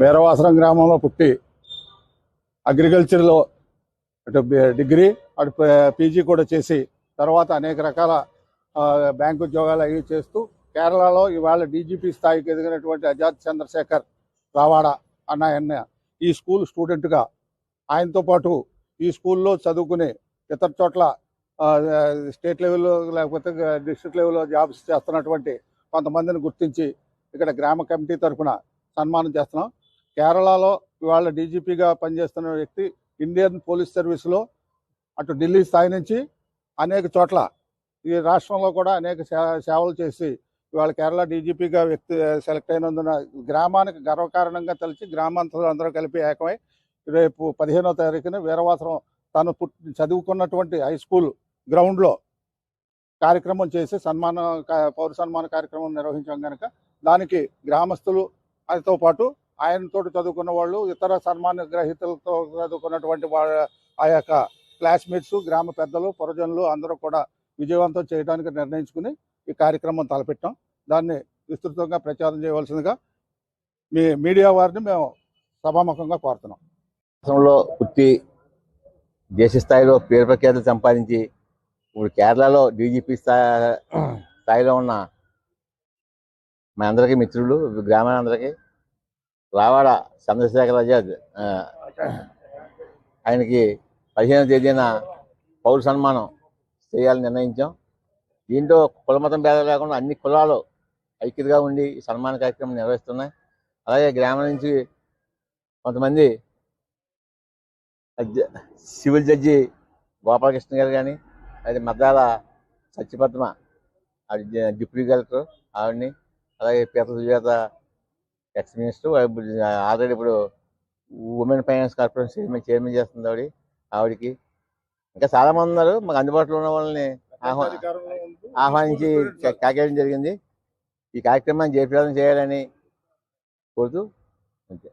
వీరవాసరం గ్రామంలో పుట్టి అగ్రికల్చర్లో అటు డిగ్రీ అటు పీజీ కూడా చేసి తర్వాత అనేక రకాల బ్యాంకు ఉద్యోగాలు అవి చేస్తూ కేరళలో ఇవాళ డీజీపీ స్థాయికి ఎదిగినటువంటి అజాద్ చంద్రశేఖర్ రావాడ అన్న ఆయన ఈ స్కూల్ స్టూడెంట్గా ఆయనతో పాటు ఈ స్కూల్లో చదువుకుని ఇతర చోట్ల స్టేట్ లెవెల్లో లేకపోతే డిస్ట్రిక్ట్ లెవెల్లో జాబ్స్ చేస్తున్నటువంటి కొంతమందిని గుర్తించి ఇక్కడ గ్రామ కమిటీ తరఫున సన్మానం చేస్తున్నాం. కేరళలో ఇవాళ డీజీపీగా పనిచేస్తున్న వ్యక్తి ఇండియన్ పోలీస్ సర్వీస్లో అటు ఢిల్లీ స్థాయి నుంచి అనేక చోట్ల ఈ రాష్ట్రంలో కూడా అనేక సేవలు చేసి ఇవాళ కేరళ డీజీపీగా వ్యక్తి సెలెక్ట్ అయినందున గ్రామానికి గర్వకారణంగా తలిచి గ్రామాంతరం అందరూ కలిపి ఏకమై రేపు 15వ తారీఖున వీరవాసరం తను చదువుకున్నటువంటి హై స్కూల్ గ్రౌండ్లో కార్యక్రమం చేసి పౌర సన్మాన కార్యక్రమం నిర్వహించాం కనుక దానికి గ్రామస్తులు ఆయనతో పాటు ఆయనతో చదువుకున్న వాళ్ళు ఇతర సన్మాన గ్రహీతలతో చదువుకున్నటువంటి ఆ యొక్క క్లాస్మేట్స్ గ్రామ పెద్దలు పురజనులు అందరూ కూడా విజయవంతం చేయడానికి నిర్ణయించుకుని ఈ కార్యక్రమం తలపెట్టాం. దాన్ని విస్తృతంగా ప్రచారం చేయవలసిందిగా మీ మీడియా వారిని మేము సభాముఖంగా కోరుతున్నాం. రాష్ట్రంలో పుట్టి దేశ స్థాయిలో పేరు ప్రఖ్యాతులు సంపాదించి ఇప్పుడు కేరళలో డీజీపీ స్థాయిలో ఉన్న మా అందరికీ మిత్రులు గ్రామాలందరికీ రావాడ చంద్రశేఖర్ ఆజాద్ ఆయనకి 15వ తేదీన పౌర సన్మానం చేయాలని నిర్ణయించాం. దీంట్లో కులమతం భేదాలు లేకుండా అన్ని కులాలు ఐక్యతగా ఉండి ఈ సన్మాన కార్యక్రమం నిర్వహిస్తున్నాయి. అలాగే గ్రామం నుంచి కొంతమంది సివిల్ జడ్జి గోపాలకృష్ణ గారు కానీ అది మద్దాల సత్యపద్మ డిప్యూటీ కలెక్టర్ ఆవిడని, అలాగే పీత సుజాత ఎక్స్ మినిస్టర్ ఆల్రెడీ ఇప్పుడు ఉమెన్ ఫైనాన్స్ కార్పొరేషన్ చైర్మన్ చేస్తుంది ఆవిడకి, ఇంకా చాలామంది ఉన్నారు. మాకు అందుబాటులో ఉన్న వాళ్ళని ఆహ్వానించి కాకేయడం జరిగింది. ఈ కార్యక్రమాన్ని జయప్రదం చేయాలని కోరుతూ అంతే.